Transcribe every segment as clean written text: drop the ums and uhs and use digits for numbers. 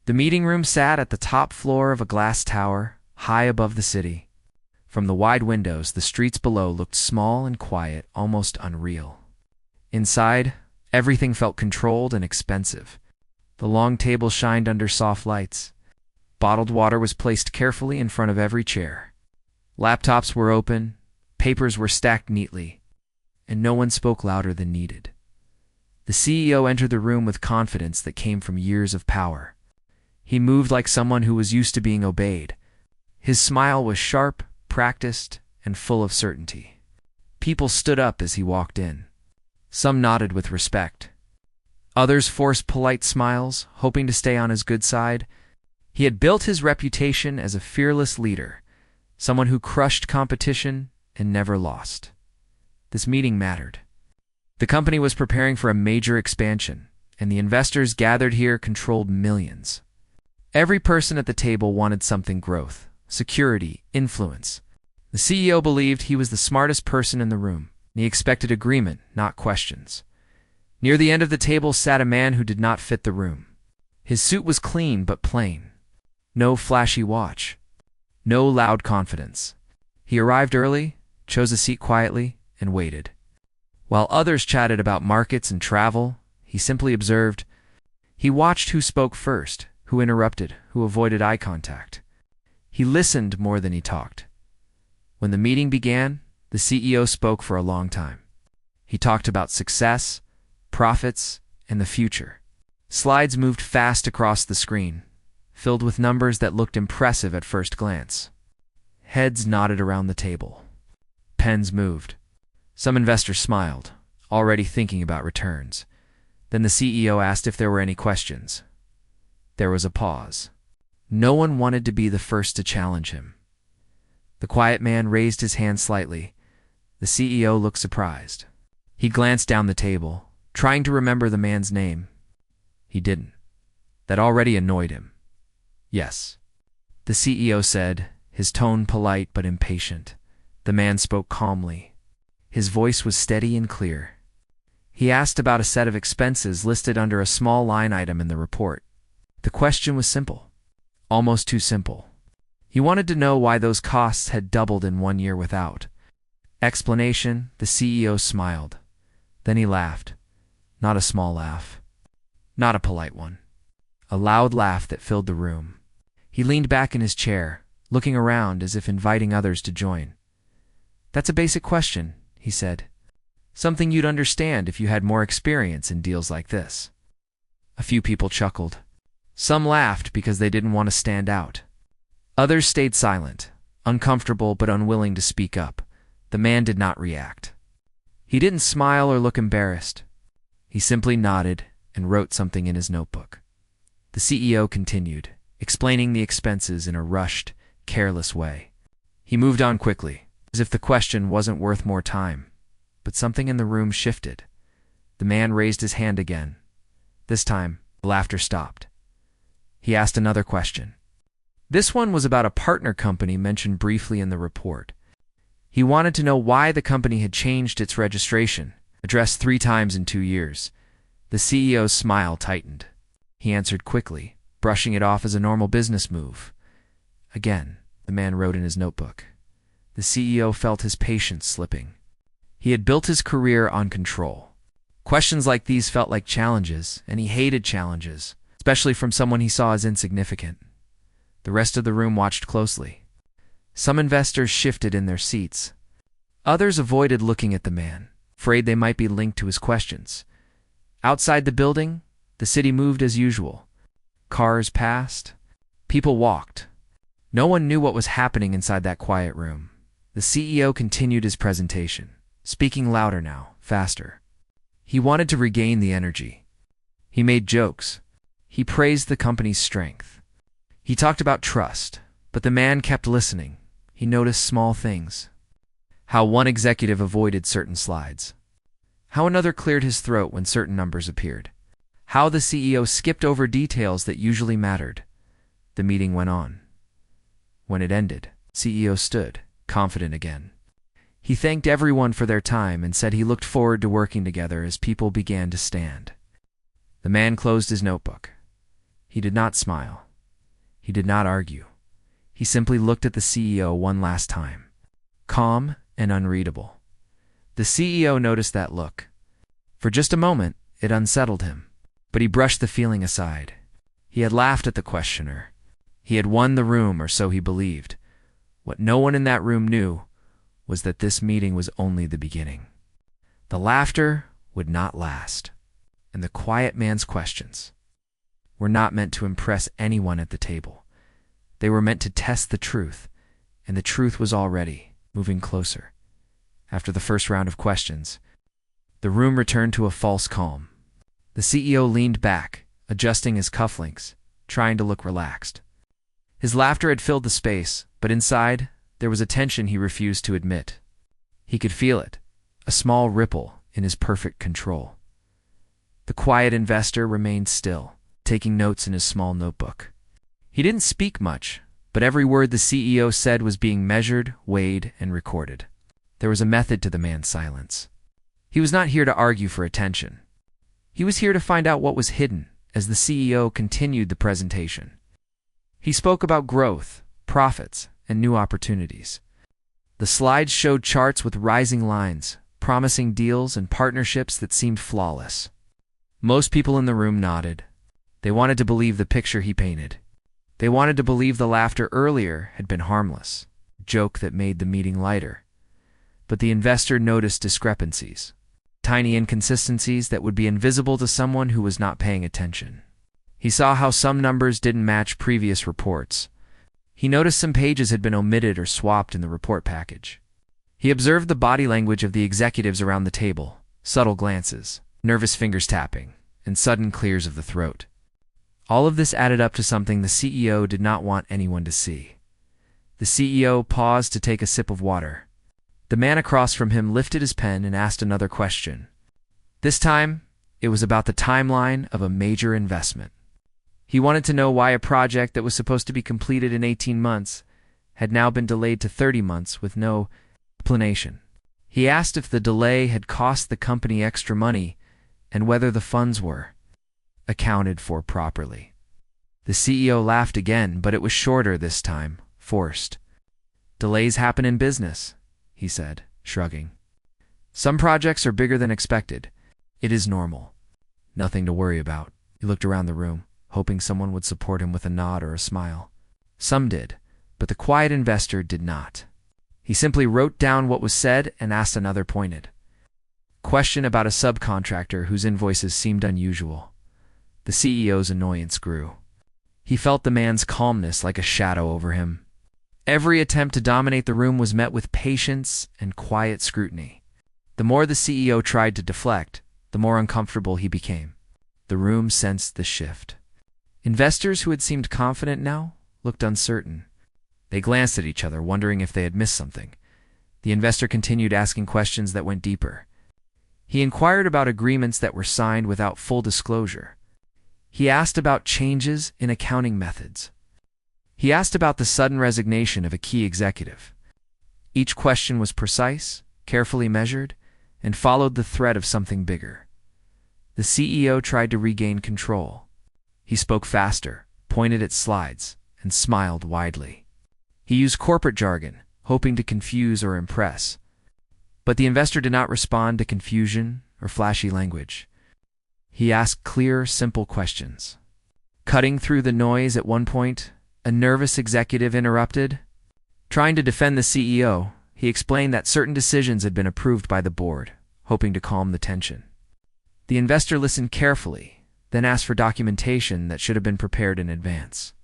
The meeting room sat at the top floor of a glass tower, high above the city. From the wide windows, the streets below looked small and quiet, almost unreal. Inside, everything felt controlled and expensive. The long table shined under soft lights. Bottled water was placed carefully in front of every chair. Laptops were open, papers were stacked neatly, and no one spoke louder than needed. The CEO entered the room with confidence that came from years of power. He moved like someone who was used to being obeyed. His smile was sharp, practiced, and full of certainty. People stood up as he walked in. Some nodded with respect. Others forced polite smiles, hoping to stay on his good side. He had built his reputation as a fearless leader, someone who crushed competition and never lost. This meeting mattered. The company was preparing for a major expansion, and the investors gathered here controlled millions. Every person at the table wanted something: growth, security, influence. The CEO believed he was the smartest person in the room, and he expected agreement, not questions. Near the end of the table sat a man who did not fit the room. His suit was clean but plain. No flashy watch. No loud confidence. He arrived early, chose a seat quietly, and waited. While others chatted about markets and travel, he simply observed. He watched who spoke first, who interrupted, who avoided eye contact. He listened more than he talked. When the meeting began, the CEO spoke for a long time. He talked about success, profits, and the future. Slides moved fast across the screen, filled with numbers that looked impressive at first glance. Heads nodded around the table. Pens moved. Some investors smiled, already thinking about returns. Then the CEO asked if there were any questions. There was a pause. No one wanted to be the first to challenge him. The quiet man raised his hand slightly. The CEO looked surprised. He glanced down the table, trying to remember the man's name. He didn't. That already annoyed him. Yes. The CEO said, his tone polite but impatient. The man spoke calmly. His voice was steady and clear. He asked about a set of expenses listed under a small line item in the report. The question was simple. Almost too simple. He wanted to know why those costs had doubled in 1 year without explanation. The CEO smiled. Then he laughed. Not a small laugh. Not a polite one. A loud laugh that filled the room. He leaned back in his chair, looking around as if inviting others to join. That's a basic question, he said. Something you'd understand if you had more experience in deals like this. A few people chuckled. Some laughed because they didn't want to stand out. Others stayed silent, uncomfortable but unwilling to speak up. The man did not react. He didn't smile or look embarrassed. He simply nodded and wrote something in his notebook. The CEO continued, explaining the expenses in a rushed, careless way. He moved on quickly, as if the question wasn't worth more time. But something in the room shifted. The man raised his hand again. This time, the laughter stopped. He asked another question. This one was about a partner company mentioned briefly in the report. He wanted to know why the company had changed its registration, addressed 3 times in 2 years. The CEO's smile tightened. He answered quickly, brushing it off as a normal business move. Again, the man wrote in his notebook. The CEO felt his patience slipping. He had built his career on control. Questions like these felt like challenges, and he hated challenges, especially from someone he saw as insignificant. The rest of the room watched closely. Some investors shifted in their seats. Others avoided looking at the man, afraid they might be linked to his questions. Outside the building, the city moved as usual. Cars passed. People walked. No one knew what was happening inside that quiet room. The CEO continued his presentation, speaking louder now, faster. He wanted to regain the energy. He made jokes. He praised the company's strength. He talked about trust, but the man kept listening. He noticed small things. How one executive avoided certain slides. How another cleared his throat when certain numbers appeared. How the CEO skipped over details that usually mattered. The meeting went on. When it ended, CEO stood, confident again. He thanked everyone for their time and said he looked forward to working together as people began to stand. The man closed his notebook. He did not smile. He did not argue. He simply looked at the CEO one last time, calm and unreadable. The CEO noticed that look. For just a moment, it unsettled him, but he brushed the feeling aside. He had laughed at the questioner. He had won the room, or so he believed. What no one in that room knew was that this meeting was only the beginning. The laughter would not last, and the quiet man's questions were not meant to impress anyone at the table. They were meant to test the truth, and the truth was already moving closer. After the first round of questions, the room returned to a false calm. The CEO leaned back, adjusting his cufflinks, trying to look relaxed. His laughter had filled the space, but inside, there was a tension he refused to admit. He could feel it, a small ripple in his perfect control. The quiet investor remained still, taking notes in his small notebook. He didn't speak much, but every word the CEO said was being measured, weighed, and recorded. There was a method to the man's silence. He was not here to argue for attention. He was here to find out what was hidden as the CEO continued the presentation. He spoke about growth, profits, and new opportunities. The slides showed charts with rising lines, promising deals and partnerships that seemed flawless. Most people in the room nodded. They wanted to believe the picture he painted. They wanted to believe the laughter earlier had been harmless, a joke that made the meeting lighter. But the investor noticed discrepancies, tiny inconsistencies that would be invisible to someone who was not paying attention. He saw how some numbers didn't match previous reports. He noticed some pages had been omitted or swapped in the report package. He observed the body language of the executives around the table, subtle glances, nervous fingers tapping, and sudden clears of the throat. All of this added up to something the CEO did not want anyone to see. The CEO paused to take a sip of water. The man across from him lifted his pen and asked another question. This time, it was about the timeline of a major investment. He wanted to know why a project that was supposed to be completed in 18 months had now been delayed to 30 months with no explanation. He asked if the delay had cost the company extra money and whether the funds were accounted for properly. The CEO laughed again, but it was shorter this time, forced. "Delays happen in business," he said, shrugging. "Some projects are bigger than expected. It is normal. Nothing to worry about." He looked around the room, hoping someone would support him with a nod or a smile. Some did, but the quiet investor did not. He simply wrote down what was said and asked another pointed question about a subcontractor whose invoices seemed unusual. The CEO's annoyance grew. He felt the man's calmness like a shadow over him. Every attempt to dominate the room was met with patience and quiet scrutiny. The more the CEO tried to deflect, the more uncomfortable he became. The room sensed the shift. Investors who had seemed confident now looked uncertain. They glanced at each other, wondering if they had missed something. The investor continued asking questions that went deeper. He inquired about agreements that were signed without full disclosure. He asked about changes in accounting methods. He asked about the sudden resignation of a key executive. Each question was precise, carefully measured, and followed the thread of something bigger. The CEO tried to regain control. He spoke faster, pointed at slides, and smiled widely. He used corporate jargon, hoping to confuse or impress. But the investor did not respond to confusion or flashy language. He asked clear, simple questions. Cutting through the noise at one point, a nervous executive interrupted. Trying to defend the CEO, he explained that certain decisions had been approved by the board, hoping to calm the tension. The investor listened carefully, then asked for documentation that should have been prepared in advance.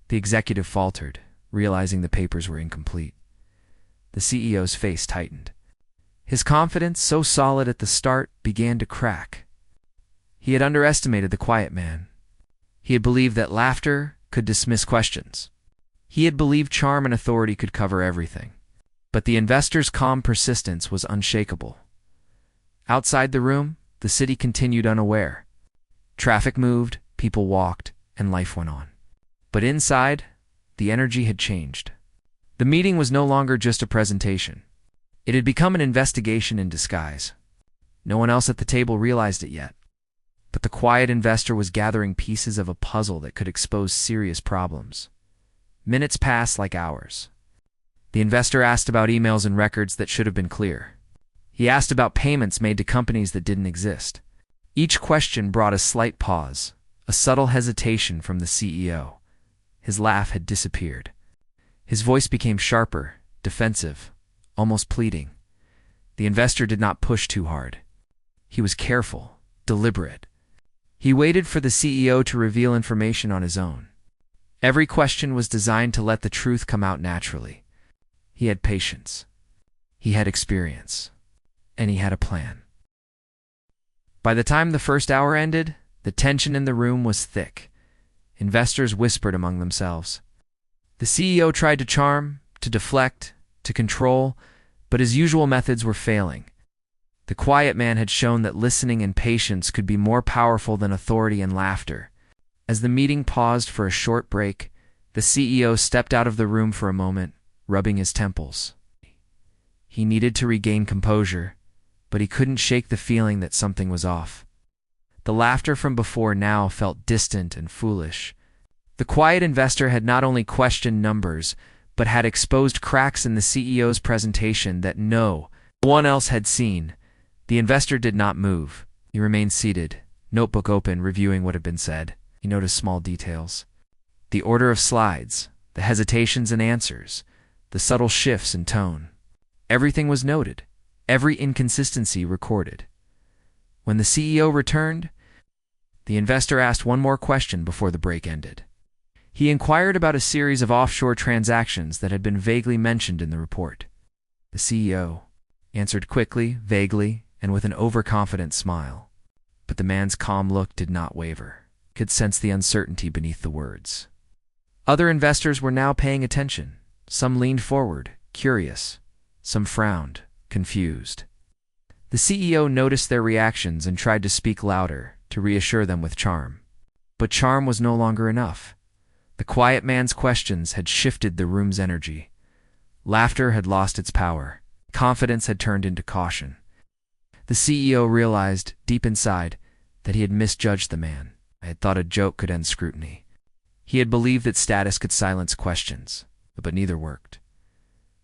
The executive faltered, realizing the papers were incomplete. The CEO's face tightened. His confidence, so solid at the start, began to crack. He had underestimated the quiet man. He had believed that laughter could dismiss questions. He had believed charm and authority could cover everything. But the investor's calm persistence was unshakable. Outside the room, the city continued unaware. Traffic moved, people walked, and life went on. But inside, the energy had changed. The meeting was no longer just a presentation. It had become an investigation in disguise. No one else at the table realized it yet. But the quiet investor was gathering pieces of a puzzle that could expose serious problems. Minutes passed like hours. The investor asked about emails and records that should have been clear. He asked about payments made to companies that didn't exist. Each question brought a slight pause, a subtle hesitation from the CEO. His laugh had disappeared. His voice became sharper, defensive, almost pleading. The investor did not push too hard. He was careful, deliberate. He waited for the CEO to reveal information on his own. Every question was designed to let the truth come out naturally. He had patience. He had experience. And he had a plan. By the time the first hour ended, the tension in the room was thick. Investors whispered among themselves. The CEO tried to charm, to deflect, to control, but his usual methods were failing. The quiet man had shown that listening and patience could be more powerful than authority and laughter. As the meeting paused for a short break, the CEO stepped out of the room for a moment, rubbing his temples. He needed to regain composure, but he couldn't shake the feeling that something was off. The laughter from before now felt distant and foolish. The quiet investor had not only questioned numbers, but had exposed cracks in the CEO's presentation that no one else had seen. The investor did not move. He remained seated, notebook open, reviewing what had been said. He noticed small details. The order of slides, the hesitations and answers, the subtle shifts in tone. Everything was noted, every inconsistency recorded. When the CEO returned, the investor asked one more question before the break ended. He inquired about a series of offshore transactions that had been vaguely mentioned in the report. The CEO answered quickly, vaguely, and with an overconfident smile. But the man's calm look did not waver. He could sense the uncertainty beneath the words. Other investors were now paying attention. Some leaned forward, curious. Some frowned, confused. The CEO noticed their reactions and tried to speak louder, to reassure them with charm. But charm was no longer enough. The quiet man's questions had shifted the room's energy. Laughter had lost its power. Confidence had turned into caution. The CEO realized, deep inside, that he had misjudged the man. He had thought a joke could end scrutiny. He had believed that status could silence questions, but neither worked.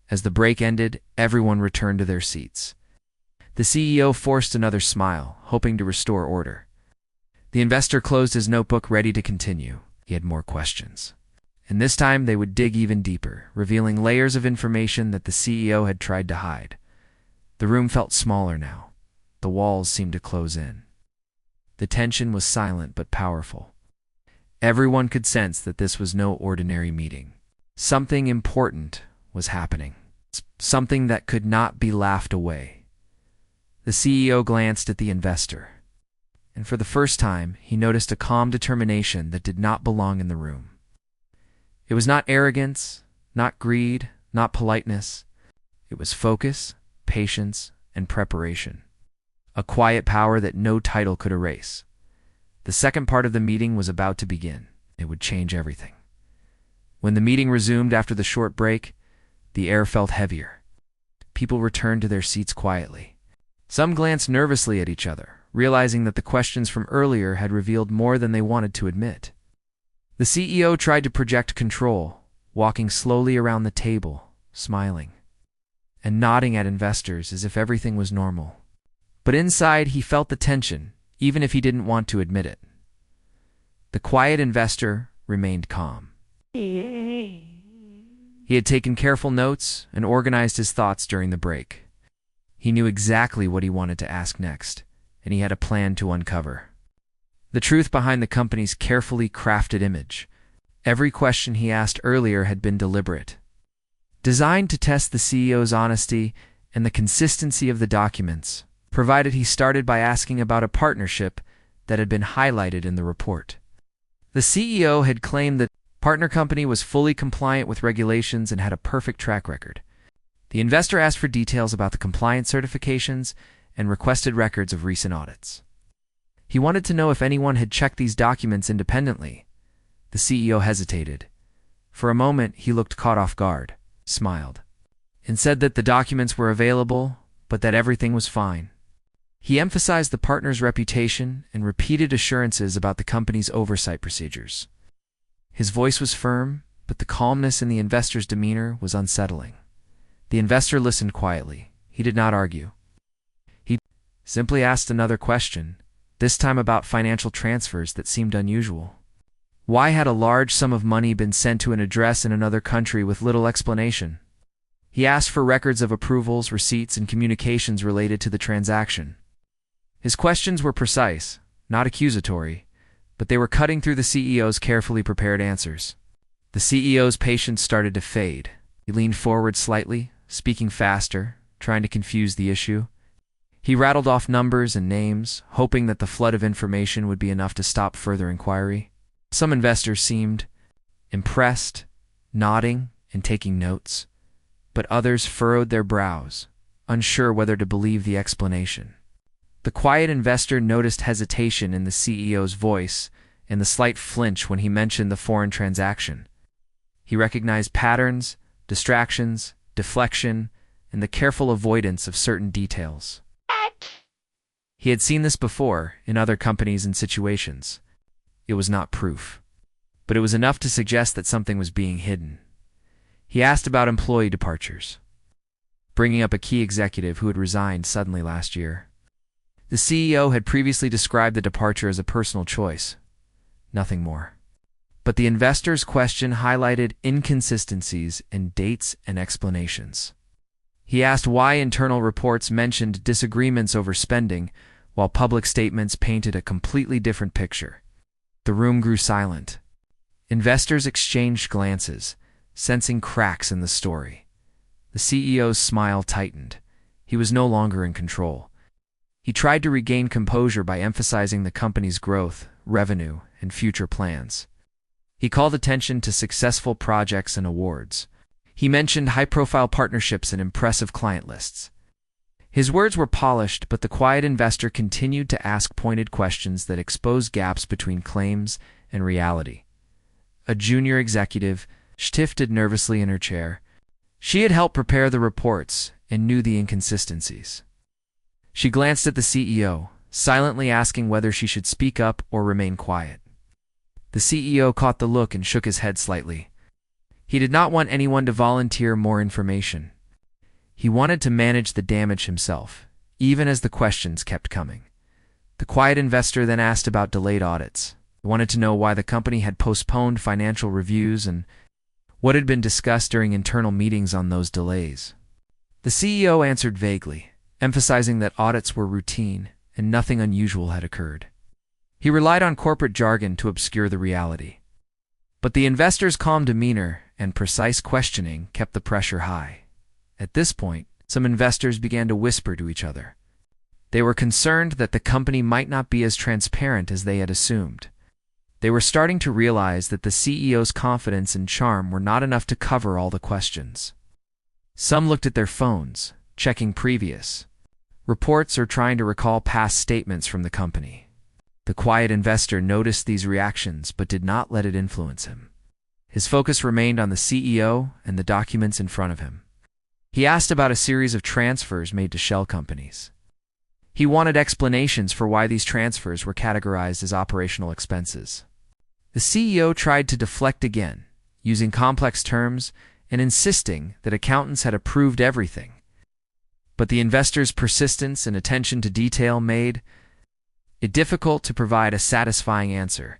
As the break ended, everyone returned to their seats. The CEO forced another smile, hoping to restore order. The investor closed his notebook, ready to continue. He had more questions. And this time they would dig even deeper, revealing layers of information that the CEO had tried to hide. The room felt smaller now. The walls seemed to close in. The tension was silent but powerful. Everyone could sense that this was no ordinary meeting. Something important was happening. Something that could not be laughed away. The CEO glanced at the investor, and for the first time, he noticed a calm determination that did not belong in the room. It was not arrogance, not greed, not politeness. It was focus, patience, and preparation. A quiet power that no title could erase. The second part of the meeting was about to begin. It would change everything. When the meeting resumed after the short break, the air felt heavier. People returned to their seats quietly. Some glanced nervously at each other, realizing that the questions from earlier had revealed more than they wanted to admit. The CEO tried to project control, walking slowly around the table, smiling, and nodding at investors as if everything was normal. But inside, he felt the tension, even if he didn't want to admit it. The quiet investor remained calm. He had taken careful notes and organized his thoughts during the break. He knew exactly what he wanted to ask next, and he had a plan to uncover the truth behind the company's carefully crafted image. Every question he asked earlier had been deliberate, designed to test the CEO's honesty and the consistency of the documents, provided he started by asking about a partnership that had been highlighted in the report. The CEO had claimed that the partner company was fully compliant with regulations and had a perfect track record. The investor asked for details about the compliance certifications and requested records of recent audits. He wanted to know if anyone had checked these documents independently. The CEO hesitated. For a moment, he looked caught off guard, smiled, and said that the documents were available, but that everything was fine. He emphasized the partner's reputation and repeated assurances about the company's oversight procedures. His voice was firm, but the calmness in the investor's demeanor was unsettling. The investor listened quietly. He did not argue. He simply asked another question, this time about financial transfers that seemed unusual. Why had a large sum of money been sent to an address in another country with little explanation? He asked for records of approvals, receipts, and communications related to the transaction. His questions were precise, not accusatory, but they were cutting through the CEO's carefully prepared answers. The CEO's patience started to fade. He leaned forward slightly, speaking faster, trying to confuse the issue. He rattled off numbers and names, hoping that the flood of information would be enough to stop further inquiry. Some investors seemed impressed, nodding and taking notes, but others furrowed their brows, unsure whether to believe the explanation. The quiet investor noticed hesitation in the CEO's voice and the slight flinch when he mentioned the foreign transaction. He recognized patterns, distractions, deflection, and the careful avoidance of certain details. He had seen this before in other companies and situations. It was not proof, but it was enough to suggest that something was being hidden. He asked about employee departures, bringing up a key executive who had resigned suddenly last year. The CEO had previously described the departure as a personal choice, nothing more. But the investor's question highlighted inconsistencies in dates and explanations. He asked why internal reports mentioned disagreements over spending, while public statements painted a completely different picture. The room grew silent. Investors exchanged glances, sensing cracks in the story. The CEO's smile tightened. He was no longer in control. He tried to regain composure by emphasizing the company's growth, revenue, and future plans. He called attention to successful projects and awards. He mentioned high-profile partnerships and impressive client lists. His words were polished, but the quiet investor continued to ask pointed questions that exposed gaps between claims and reality. A junior executive shifted nervously in her chair. She had helped prepare the reports and knew the inconsistencies. She glanced at the CEO, silently asking whether she should speak up or remain quiet. The CEO caught the look and shook his head slightly. He did not want anyone to volunteer more information. He wanted to manage the damage himself, even as the questions kept coming. The quiet investor then asked about delayed audits. He wanted to know why the company had postponed financial reviews and what had been discussed during internal meetings on those delays. The CEO answered vaguely, emphasizing that audits were routine and nothing unusual had occurred. He relied on corporate jargon to obscure the reality. But the investor's calm demeanor and precise questioning kept the pressure high. At this point, some investors began to whisper to each other. They were concerned that the company might not be as transparent as they had assumed. They were starting to realize that the CEO's confidence and charm were not enough to cover all the questions. Some looked at their phones, checking previous reports or trying to recall past statements from the company. The quiet investor noticed these reactions but did not let it influence him. His focus remained on the CEO and the documents in front of him. He asked about a series of transfers made to shell companies. He wanted explanations for why these transfers were categorized as operational expenses. The CEO tried to deflect again, using complex terms and insisting that accountants had approved everything. But the investor's persistence and attention to detail made it difficult to provide a satisfying answer.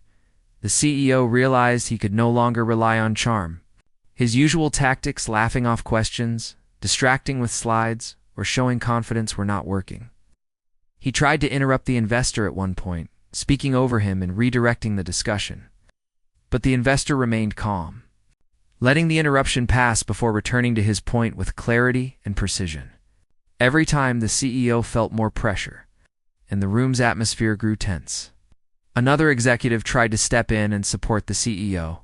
The CEO realized he could no longer rely on charm. His usual tactics, laughing off questions, distracting with slides, or showing confidence, were not working. He tried to interrupt the investor at one point, speaking over him and redirecting the discussion. But the investor remained calm, letting the interruption pass before returning to his point with clarity and precision. Every time the CEO felt more pressure, and the room's atmosphere grew tense. Another executive tried to step in and support the CEO,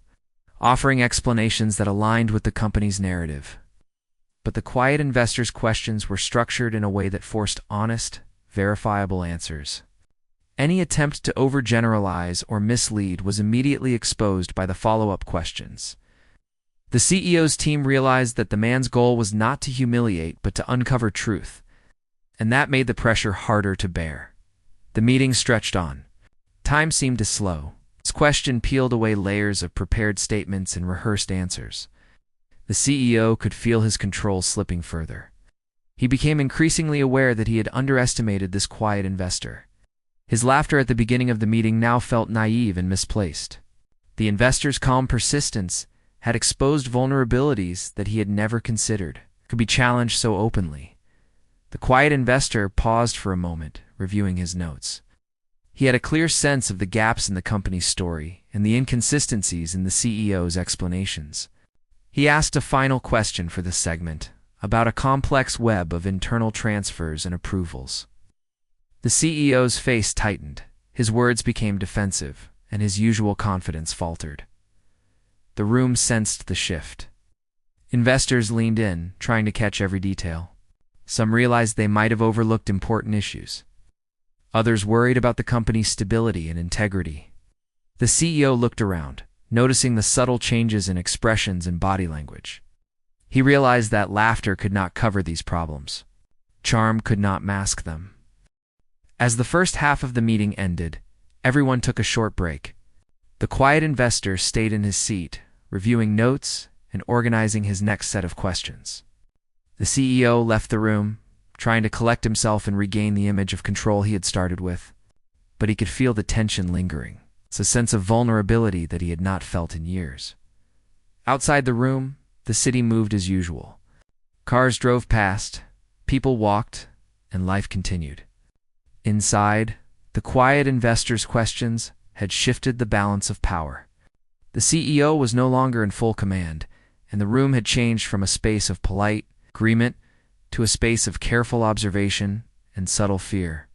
offering explanations that aligned with the company's narrative. But the quiet investor's questions were structured in a way that forced honest, verifiable answers. Any attempt to overgeneralize or mislead was immediately exposed by the follow-up questions. The CEO's team realized that the man's goal was not to humiliate but to uncover truth. and that made the pressure harder to bear. The meeting stretched on. Time seemed to slow. His question peeled away layers of prepared statements and rehearsed answers. The CEO could feel his control slipping further. He became increasingly aware that he had underestimated this quiet investor. His laughter at the beginning of the meeting now felt naive and misplaced. The investor's calm persistence had exposed vulnerabilities that he had never considered could be challenged so openly. The quiet investor paused for a moment, reviewing his notes. He had a clear sense of the gaps in the company's story and the inconsistencies in the CEO's explanations. He asked a final question for this segment about a complex web of internal transfers and approvals. The CEO's face tightened, his words became defensive, and his usual confidence faltered. The room sensed the shift. Investors leaned in, trying to catch every detail. Some realized they might have overlooked important issues. Others worried about the company's stability and integrity. The CEO looked around, noticing the subtle changes in expressions and body language. He realized that laughter could not cover these problems. Charm could not mask them. As the first half of the meeting ended, everyone took a short break. The quiet investor stayed in his seat, reviewing notes and organizing his next set of questions. The CEO left the room, trying to collect himself and regain the image of control he had started with. But he could feel the tension lingering. It's a sense of vulnerability that he had not felt in years. Outside the room, the city moved as usual. Cars drove past, people walked, and life continued. Inside, the quiet investor's questions had shifted the balance of power. The CEO was no longer in full command, and the room had changed from a space of polite agreement to a space of careful observation and subtle fear.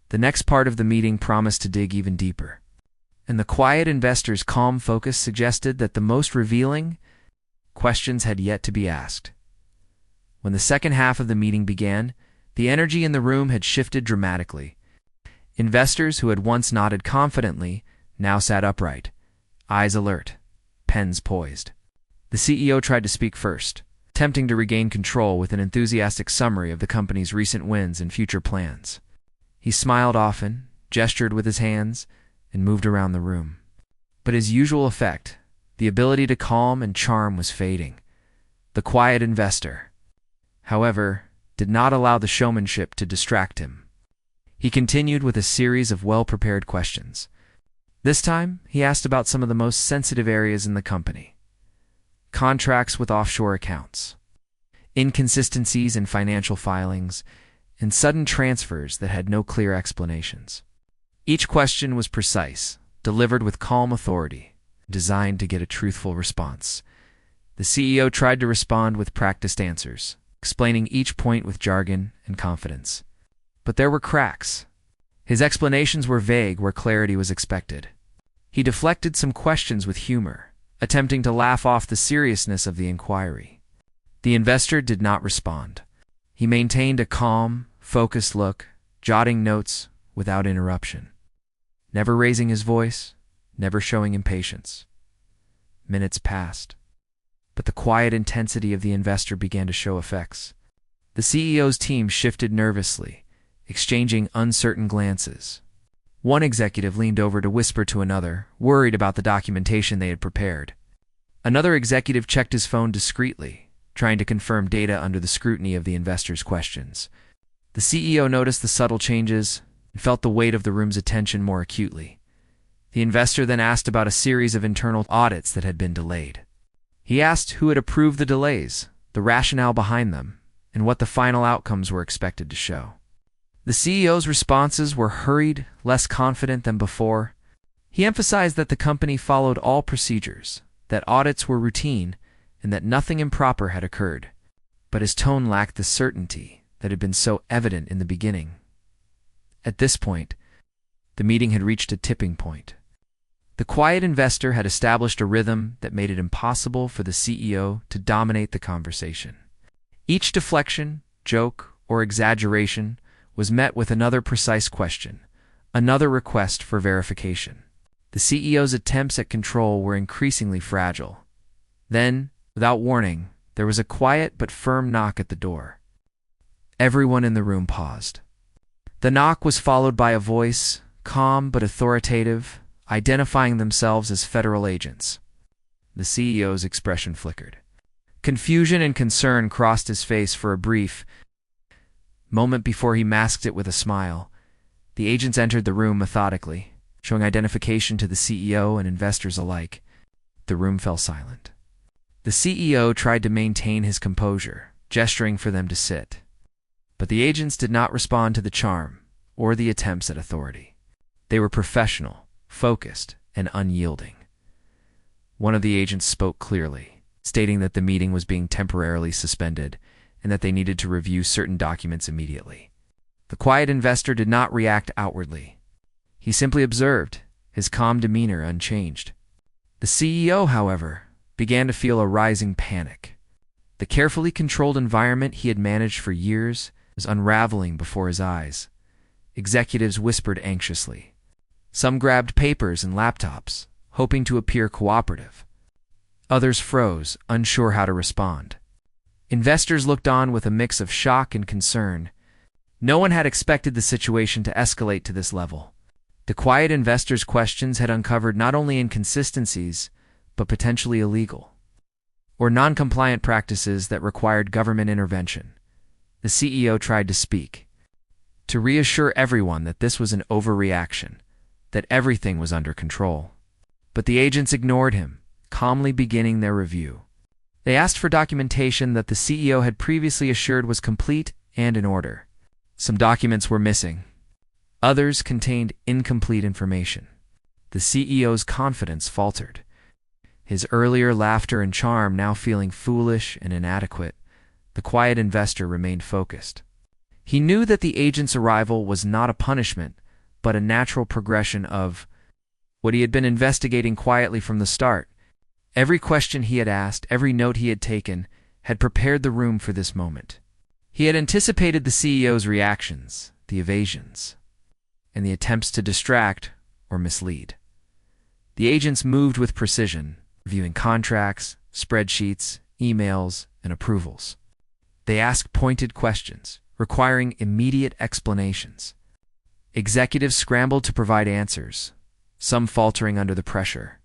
The next part of the meeting promised to dig even deeper, and the quiet investor's calm focus suggested that the most revealing questions had yet to be asked. When the second half of the meeting began, the energy in the room had shifted dramatically. Investors who had once nodded confidently now sat upright, eyes alert, pens poised. The CEO tried to speak first, attempting to regain control with an enthusiastic summary of the company's recent wins and future plans. He smiled often, gestured with his hands, and moved around the room. But his usual effect, the ability to calm and charm, was fading. The quiet investor, however, did not allow the showmanship to distract him. He continued with a series of well-prepared questions. This time, he asked about some of the most sensitive areas in the company: contracts with offshore accounts, inconsistencies in financial filings, and sudden transfers that had no clear explanations. Each question was precise, delivered with calm authority, designed to get a truthful response. The CEO tried to respond with practiced answers, explaining each point with jargon and confidence. But there were cracks. His explanations were vague where clarity was expected. He deflected some questions with humor, attempting to laugh off the seriousness of the inquiry. The investor did not respond. He maintained a calm, focused look, jotting notes without interruption, never raising his voice, never showing impatience. Minutes passed, but the quiet intensity of the investor began to show effects. The CEO's team shifted nervously, exchanging uncertain glances. One executive leaned over to whisper to another, worried about the documentation they had prepared. Another executive checked his phone discreetly, trying to confirm data under the scrutiny of the investor's questions. The CEO noticed the subtle changes and felt the weight of the room's attention more acutely. The investor then asked about a series of internal audits that had been delayed. He asked who had approved the delays, the rationale behind them, and what the final outcomes were expected to show. The CEO's responses were hurried, less confident than before. He emphasized that the company followed all procedures, that audits were routine, and that nothing improper had occurred. But his tone lacked the certainty that had been so evident in the beginning. At this point, the meeting had reached a tipping point. The quiet investor had established a rhythm that made it impossible for the CEO to dominate the conversation. Each deflection, joke, or exaggeration was met with another precise question, another request for verification. The CEO's attempts at control were increasingly fragile. Then, without warning, there was a quiet but firm knock at the door. Everyone in the room paused. The knock was followed by a voice, calm but authoritative, identifying themselves as federal agents. The CEO's expression flickered. Confusion and concern crossed his face for a brief moment before he masked it with a smile. The agents entered the room methodically, showing identification to the CEO and investors alike. The room fell silent. The CEO tried to maintain his composure, gesturing for them to sit. But the agents did not respond to the charm or the attempts at authority. They were professional, focused, and unyielding. One of the agents spoke clearly, stating that the meeting was being temporarily suspended and that they needed to review certain documents immediately. The quiet investor did not react outwardly. He simply observed, his calm demeanor unchanged. The CEO, however, began to feel a rising panic. The carefully controlled environment he had managed for years was unraveling before his eyes. Executives whispered anxiously. Some grabbed papers and laptops, hoping to appear cooperative. Others froze, unsure how to respond. Investors looked on with a mix of shock and concern. No one had expected the situation to escalate to this level. The quiet investor's questions had uncovered not only inconsistencies, but potentially illegal or non-compliant practices that required government intervention. The CEO tried to speak, to reassure everyone that this was an overreaction, that everything was under control. But the agents ignored him, calmly beginning their review. They asked for documentation that the CEO had previously assured was complete and in order. Some documents were missing. Others contained incomplete information. The CEO's confidence faltered. His earlier laughter and charm now feeling foolish and inadequate, the quiet investor remained focused. He knew that the agent's arrival was not a punishment, but a natural progression of what he had been investigating quietly from the start. Every question he had asked, every note he had taken, had prepared the room for this moment. He had anticipated the CEO's reactions, the evasions, and the attempts to distract or mislead. The agents moved with precision, reviewing contracts, spreadsheets, emails, and approvals. They asked pointed questions, requiring immediate explanations. Executives scrambled to provide answers, some faltering under the pressure.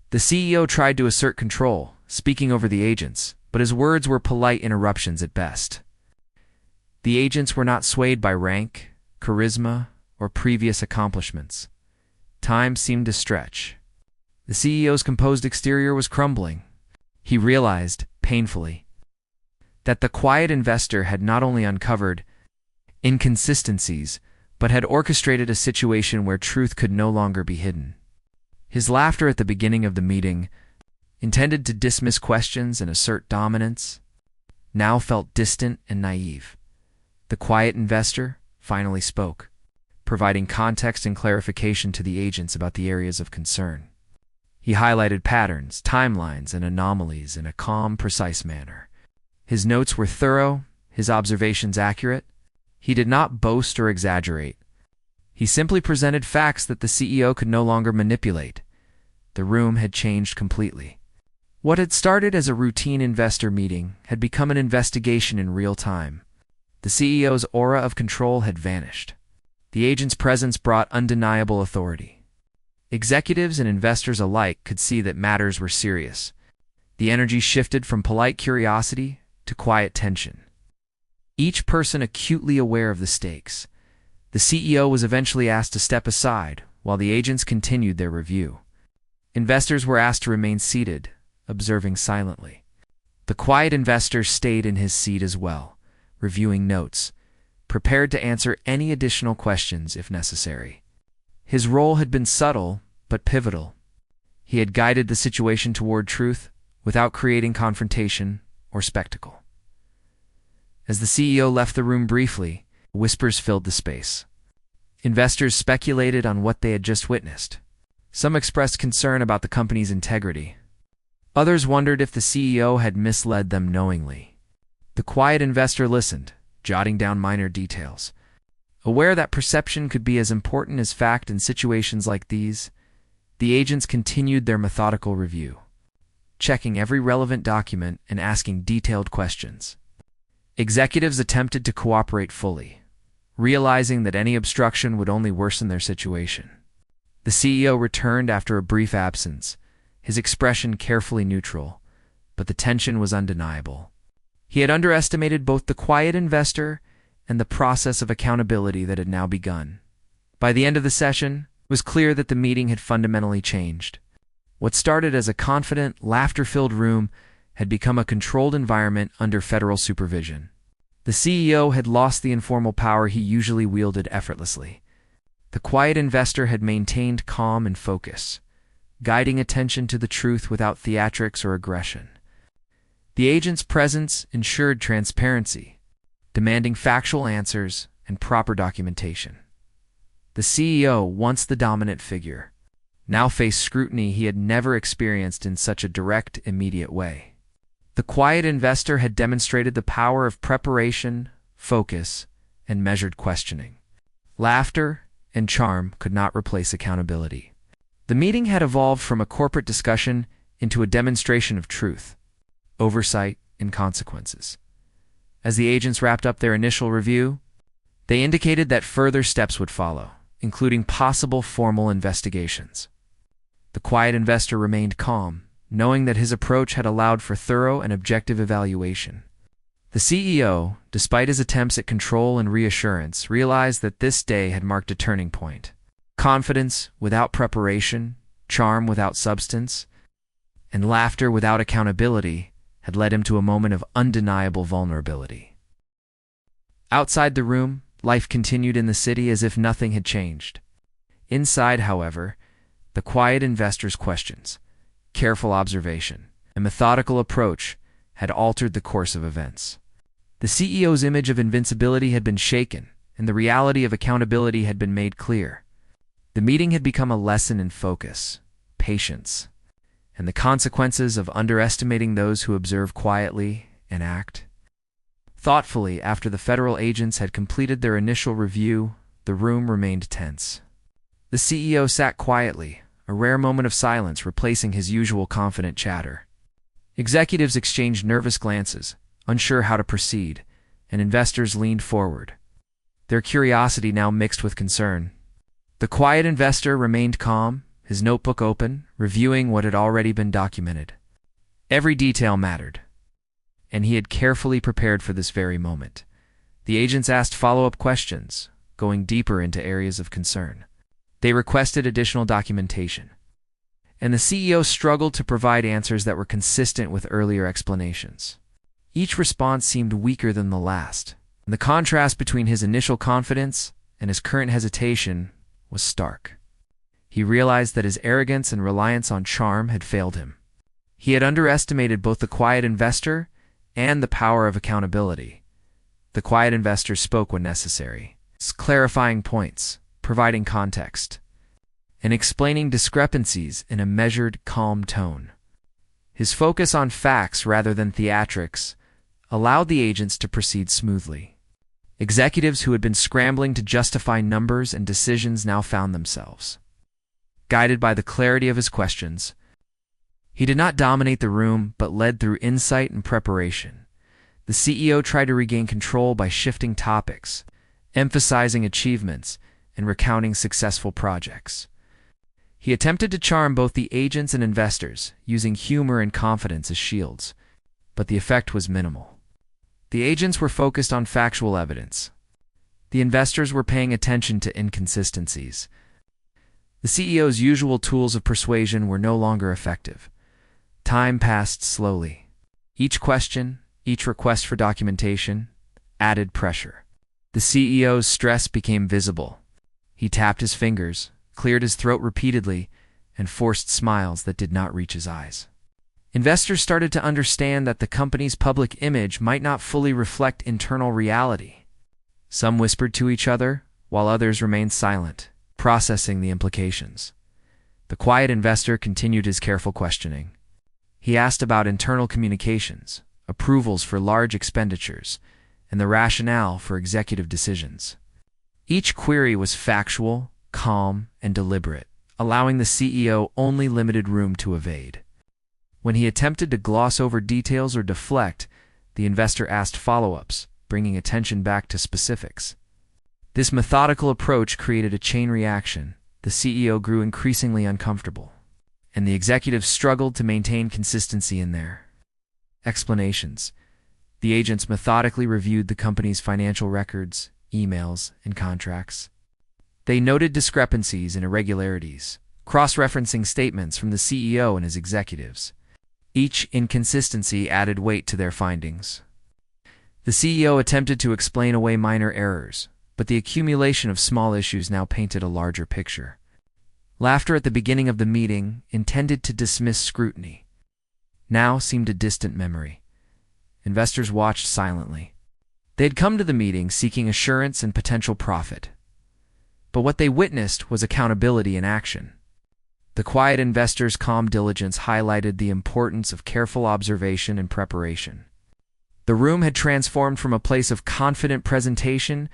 The CEO tried to assert control, speaking over the agents, but his words were polite interruptions at best. The agents were not swayed by rank, charisma, or previous accomplishments. Time seemed to stretch. The CEO's composed exterior was crumbling. He realized, painfully, that the quiet investor had not only uncovered inconsistencies, but had orchestrated a situation where truth could no longer be hidden. His laughter at the beginning of the meeting, intended to dismiss questions and assert dominance, now felt distant and naive. The quiet investor finally spoke, providing context and clarification to the agents about the areas of concern. He highlighted patterns, timelines, and anomalies in a calm, precise manner. His notes were thorough, his observations accurate. He did not boast or exaggerate. He simply presented facts that the CEO could no longer manipulate. The room had changed completely. What had started as a routine investor meeting had become an investigation in real time. The CEO's aura of control had vanished. The agent's presence brought undeniable authority. Executives and investors alike could see that matters were serious. The energy shifted from polite curiosity to quiet tension. Each person acutely aware of the stakes. The CEO was eventually asked to step aside while the agents continued their review. Investors were asked to remain seated, observing silently. The quiet investor stayed in his seat as well, reviewing notes, prepared to answer any additional questions if necessary. His role had been subtle but pivotal. He had guided the situation toward truth without creating confrontation or spectacle. As the CEO left the room briefly, whispers filled the space. Investors speculated on what they had just witnessed. Some expressed concern about the company's integrity. Others wondered if the CEO had misled them knowingly. The quiet investor listened, jotting down minor details. Aware that perception could be as important as fact in situations like these, the agents continued their methodical review, checking every relevant document and asking detailed questions. Executives attempted to cooperate fully, realizing that any obstruction would only worsen their situation. The CEO returned after a brief absence, his expression carefully neutral, but the tension was undeniable. He had underestimated both the quiet investor and the process of accountability that had now begun. By the end of the session, it was clear that the meeting had fundamentally changed. What started as a confident, laughter-filled room had become a controlled environment under federal supervision. The CEO had lost the informal power he usually wielded effortlessly. The quiet investor had maintained calm and focus, guiding attention to the truth without theatrics or aggression. The agent's presence ensured transparency, demanding factual answers and proper documentation. The CEO, once the dominant figure, now faced scrutiny he had never experienced in such a direct, immediate way. The quiet investor had demonstrated the power of preparation, focus, and measured questioning. Laughter and charm could not replace accountability. The meeting had evolved from a corporate discussion into a demonstration of truth, oversight, and consequences. As the agents wrapped up their initial review, they indicated that further steps would follow, including possible formal investigations. The quiet investor remained calm, knowing that his approach had allowed for thorough and objective evaluation. The CEO, despite his attempts at control and reassurance, realized that this day had marked a turning point. Confidence without preparation, charm without substance, and laughter without accountability had led him to a moment of undeniable vulnerability. Outside the room, life continued in the city as if nothing had changed. Inside, however, the quiet investor's questions, careful observation, and methodical approach had altered the course of events. The CEO's image of invincibility had been shaken, and the reality of accountability had been made clear. The meeting had become a lesson in focus, patience, and the consequences of underestimating those who observe quietly and act. Thoughtfully, after the federal agents had completed their initial review, the room remained tense. The CEO sat quietly, a rare moment of silence replacing his usual confident chatter. Executives exchanged nervous glances, unsure how to proceed, and investors leaned forward, their curiosity now mixed with concern. The quiet investor remained calm, his notebook open, reviewing what had already been documented. Every detail mattered, and he had carefully prepared for this very moment. The agents asked follow-up questions, going deeper into areas of concern. They requested additional documentation, and the CEO struggled to provide answers that were consistent with earlier explanations. Each response seemed weaker than the last, and the contrast between his initial confidence and his current hesitation was stark. He realized that his arrogance and reliance on charm had failed him. He had underestimated both the quiet investor and the power of accountability. The quiet investor spoke when necessary, clarifying points, providing context, and explaining discrepancies in a measured, calm tone. His focus on facts rather than theatrics allowed the agents to proceed smoothly. Executives who had been scrambling to justify numbers and decisions now found themselves guided by the clarity of his questions. He did not dominate the room, but led through insight and preparation. The CEO tried to regain control by shifting topics, emphasizing achievements, and recounting successful projects. He attempted to charm both the agents and investors, using humor and confidence as shields, but the effect was minimal. The agents were focused on factual evidence. The investors were paying attention to inconsistencies. The CEO's usual tools of persuasion were no longer effective. Time passed slowly. Each question, each request for documentation, added pressure. The CEO's stress became visible. He tapped his fingers, cleared his throat repeatedly, and forced smiles that did not reach his eyes. Investors started to understand that the company's public image might not fully reflect internal reality. Some whispered to each other, while others remained silent, processing the implications. The quiet investor continued his careful questioning. He asked about internal communications, approvals for large expenditures, and the rationale for executive decisions. Each query was factual, calm, and deliberate, allowing the CEO only limited room to evade. When he attempted to gloss over details or deflect, the investor asked follow-ups, bringing attention back to specifics. This methodical approach created a chain reaction. The CEO grew increasingly uncomfortable, and the executives struggled to maintain consistency in their explanations. The agents methodically reviewed the company's financial records, emails, and contracts. They noted discrepancies and irregularities, cross-referencing statements from the CEO and his executives. Each inconsistency added weight to their findings. The CEO attempted to explain away minor errors, but the accumulation of small issues now painted a larger picture. Laughter at the beginning of the meeting, intended to dismiss scrutiny, now seemed a distant memory. Investors watched silently. They had come to the meeting seeking assurance and potential profit. But what they witnessed was accountability in action. The quiet investors' calm diligence highlighted the importance of careful observation and preparation. The room had transformed from a place of confident presentation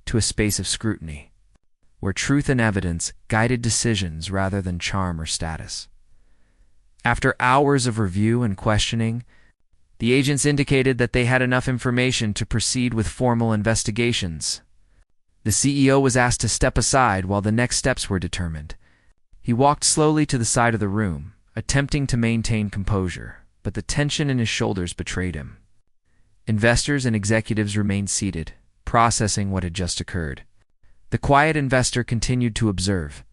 to a space of scrutiny, where truth and evidence guided decisions rather than charm or status. After hours of review and questioning, the agents indicated that they had enough information to proceed with formal investigations. The CEO was asked to step aside while the next steps were determined. He walked slowly to the side of the room, attempting to maintain composure, but the tension in his shoulders betrayed him. Investors and executives remained seated, processing what had just occurred. The quiet investor continued to observe,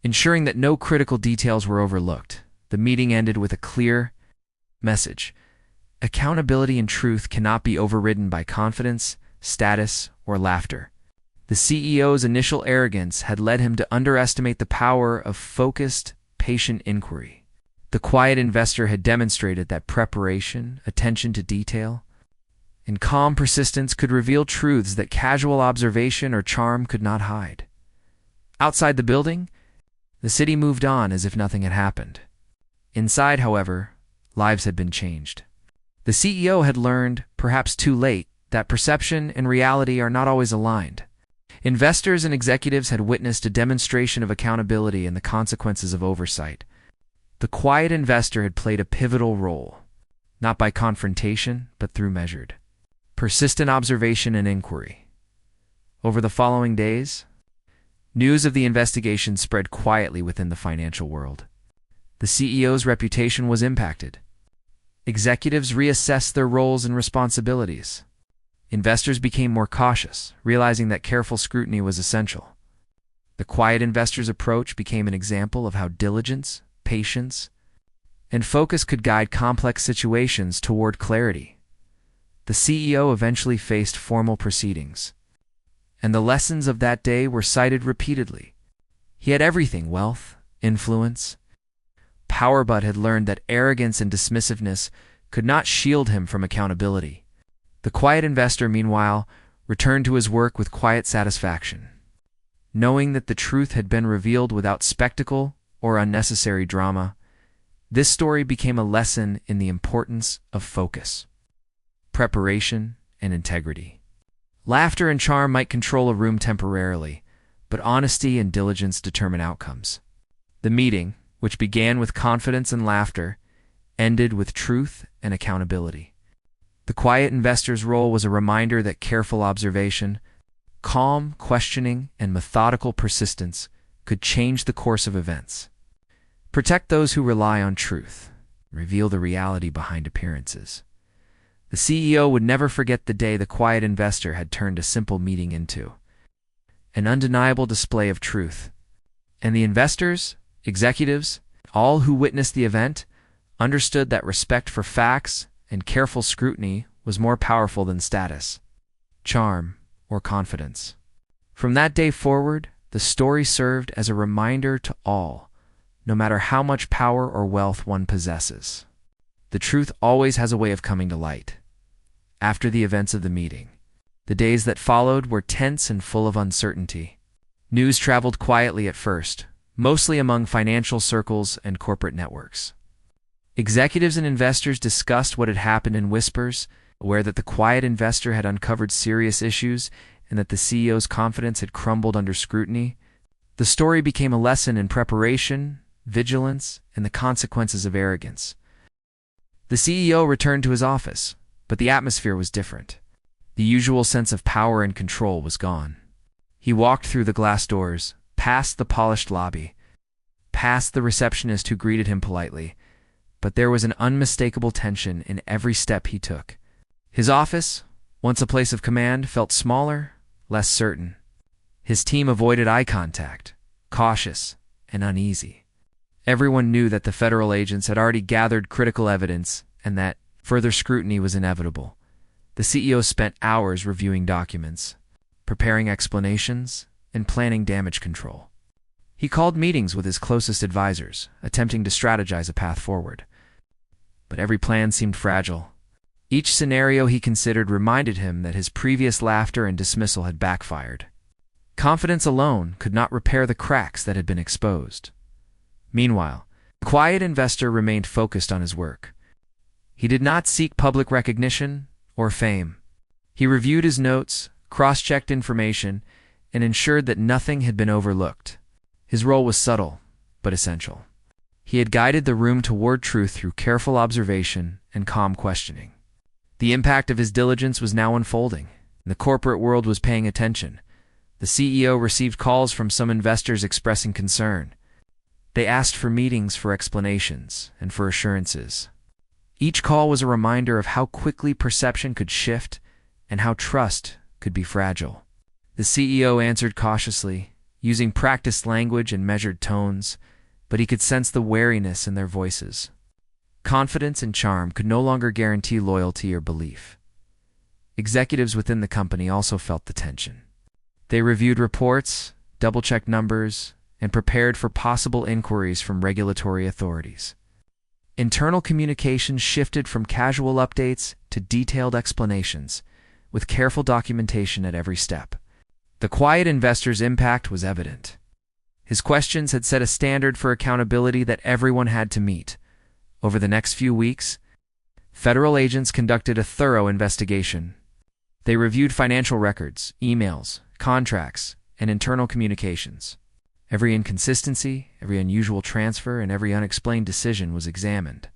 ensuring that no critical details were overlooked. The meeting ended with a clear message. Accountability and truth cannot be overridden by confidence, status, or laughter. The CEO's initial arrogance had led him to underestimate the power of focused, patient inquiry. The quiet investor had demonstrated that preparation, attention to detail, and calm persistence could reveal truths that casual observation or charm could not hide. Outside the building, the city moved on as if nothing had happened. Inside, however, lives had been changed. The CEO had learned, perhaps too late, that perception and reality are not always aligned. Investors and executives had witnessed a demonstration of accountability and the consequences of oversight. The quiet investor had played a pivotal role, not by confrontation, but through measured, persistent observation and inquiry. Over the following days, news of the investigation spread quietly within the financial world. The CEO's reputation was impacted. Executives reassessed their roles and responsibilities. Investors became more cautious, realizing that careful scrutiny was essential. The quiet investor's approach became an example of how diligence, patience, and focus could guide complex situations toward clarity. The CEO eventually faced formal proceedings, and the lessons of that day were cited repeatedly. He had everything: wealth, influence, power, but had learned that arrogance and dismissiveness could not shield him from accountability. The quiet investor, meanwhile, returned to his work with quiet satisfaction, knowing that the truth had been revealed without spectacle or unnecessary drama. This story became a lesson in the importance of focus, preparation, and integrity. Laughter and charm might control a room temporarily, but honesty and diligence determine outcomes. The meeting, which began with confidence and laughter, ended with truth and accountability. The quiet investor's role was a reminder that careful observation, calm questioning, and methodical persistence could change the course of events. Protect those who rely on truth. Reveal the reality behind appearances. The CEO would never forget the day the quiet investor had turned a simple meeting into an undeniable display of truth. And the investors, executives, all who witnessed the event, understood that respect for facts and careful scrutiny was more powerful than status, charm, or confidence. From that day forward, the story served as a reminder to all, no matter how much power or wealth one possesses. The truth always has a way of coming to light. After the events of the meeting, the days that followed were tense and full of uncertainty. News traveled quietly at first, mostly among financial circles and corporate networks. Executives and investors discussed what had happened in whispers, aware that the quiet investor had uncovered serious issues and that the CEO's confidence had crumbled under scrutiny. The story became a lesson in preparation, vigilance, and the consequences of arrogance. The CEO returned to his office, But the atmosphere was different. The usual sense of power and control was gone. He walked through the glass doors, past the polished lobby, past the receptionist who greeted him politely, but there was an unmistakable tension in every step he took. His office, once a place of command, felt smaller, less certain. His team avoided eye contact, cautious and uneasy. Everyone knew that the federal agents had already gathered critical evidence and that further scrutiny was inevitable. The CEO spent hours reviewing documents, preparing explanations, and planning damage control. He called meetings with his closest advisors, attempting to strategize a path forward. But every plan seemed fragile. Each scenario he considered reminded him that his previous laughter and dismissal had backfired. Confidence alone could not repair the cracks that had been exposed. Meanwhile, the quiet investor remained focused on his work. He did not seek public recognition or fame. He reviewed his notes, cross-checked information, and ensured that nothing had been overlooked. His role was subtle, but essential. He had guided the room toward truth through careful observation and calm questioning. The impact of his diligence was now unfolding, and the corporate world was paying attention. The CEO received calls from some investors expressing concern. They asked for meetings for explanations and for assurances. Each call was a reminder of how quickly perception could shift and how trust could be fragile. The CEO answered cautiously, using practiced language and measured tones, but he could sense the wariness in their voices. Confidence and charm could no longer guarantee loyalty or belief. Executives within the company also felt the tension. They reviewed reports, double-checked numbers, and prepared for possible inquiries from regulatory authorities. Internal communications shifted from casual updates to detailed explanations, with careful documentation at every step. The quiet investor's impact was evident. His questions had set a standard for accountability that everyone had to meet. Over the next few weeks, federal agents conducted a thorough investigation. They reviewed financial records, emails, contracts, and internal communications. Every inconsistency, every unusual transfer, and every unexplained decision was examined.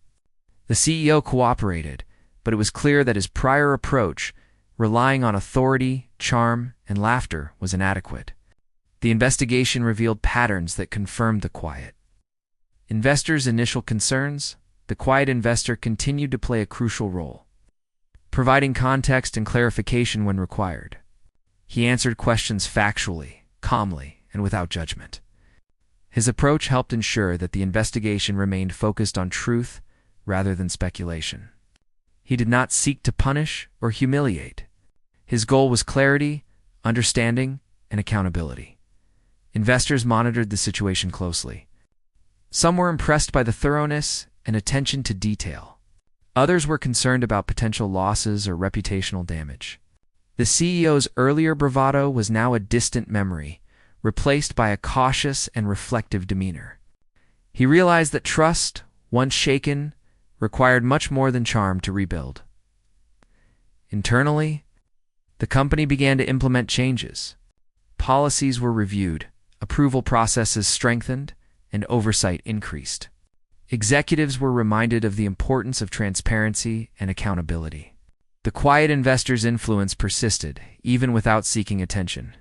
The CEO cooperated, but it was clear that his prior approach, relying on authority, charm, and laughter, was inadequate. The investigation revealed patterns that confirmed the quiet. Investors' initial concerns, the quiet investor continued to play a crucial role, providing context and clarification when required. He answered questions factually, calmly, and without judgment. His approach helped ensure that the investigation remained focused on truth rather than speculation. He did not seek to punish or humiliate. His goal was clarity, understanding, and accountability. Investors monitored the situation closely. Some were impressed by the thoroughness and attention to detail. Others were concerned about potential losses or reputational damage. The CEO's earlier bravado was now a distant memory, replaced by a cautious and reflective demeanor. He realized that trust, once shaken, required much more than charm to rebuild. Internally, the company began to implement changes. Policies were reviewed, approval processes strengthened, and oversight increased. Executives were reminded of the importance of transparency and accountability. The quiet investor's influence persisted, even without seeking attention,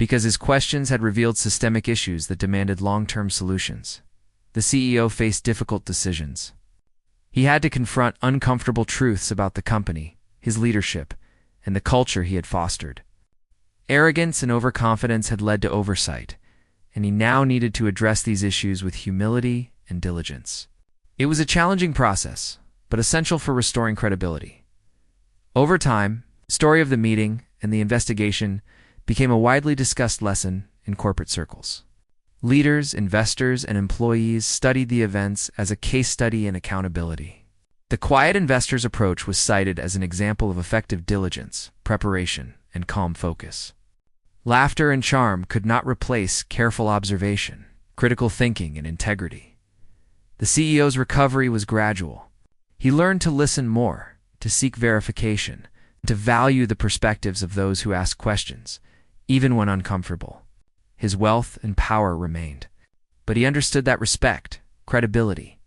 because his questions had revealed systemic issues that demanded long-term solutions. The CEO faced difficult decisions. He had to confront uncomfortable truths about the company, his leadership, and the culture he had fostered. Arrogance and overconfidence had led to oversight, and he now needed to address these issues with humility and diligence. It was a challenging process, but essential for restoring credibility. Over time, the story of the meeting and the investigation became a widely discussed lesson in corporate circles. Leaders, investors, and employees studied the events as a case study in accountability. The quiet investor's approach was cited as an example of effective diligence, preparation, and calm focus. Laughter and charm could not replace careful observation, critical thinking, and integrity. The CEO's recovery was gradual. He learned to listen more, to seek verification, and to value the perspectives of those who asked questions, even when uncomfortable. His wealth and power remained, but he understood that respect, credibility,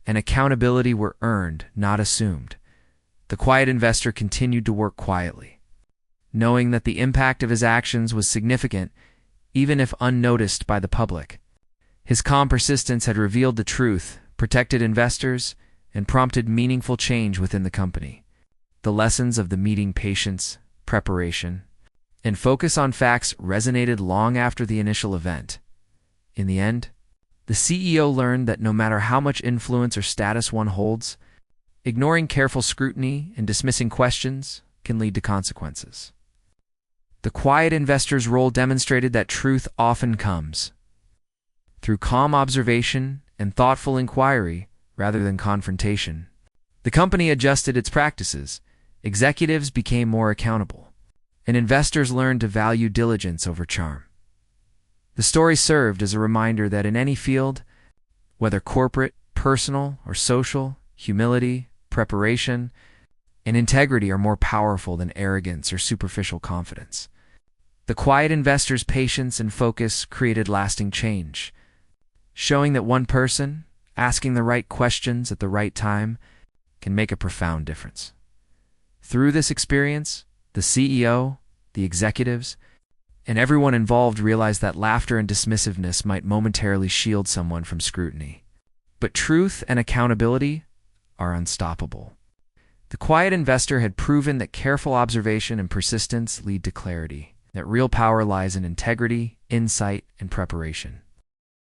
and accountability were earned, not assumed. The quiet investor continued to work quietly, knowing that the impact of his actions was significant, even if unnoticed by the public. His calm persistence had revealed the truth, protected investors, and prompted meaningful change within the company. The lessons of the meeting, patience, preparation, and focus on facts resonated long after the initial event. In the end, the CEO learned that no matter how much influence or status one holds, ignoring careful scrutiny and dismissing questions can lead to consequences. The quiet investor's role demonstrated that truth often comes through calm observation and thoughtful inquiry rather than confrontation. The company adjusted its practices, executives became more accountable, and investors learned to value diligence over charm. The story served as a reminder that in any field, whether corporate, personal, or social, humility, preparation, and integrity are more powerful than arrogance or superficial confidence. The quiet investor's patience and focus created lasting change, showing that one person, asking the right questions at the right time, can make a profound difference. Through this experience, the CEO, the executives, and everyone involved realized that laughter and dismissiveness might momentarily shield someone from scrutiny. But truth and accountability are unstoppable. The quiet investor had proven that careful observation and persistence lead to clarity, that real power lies in integrity, insight, and preparation.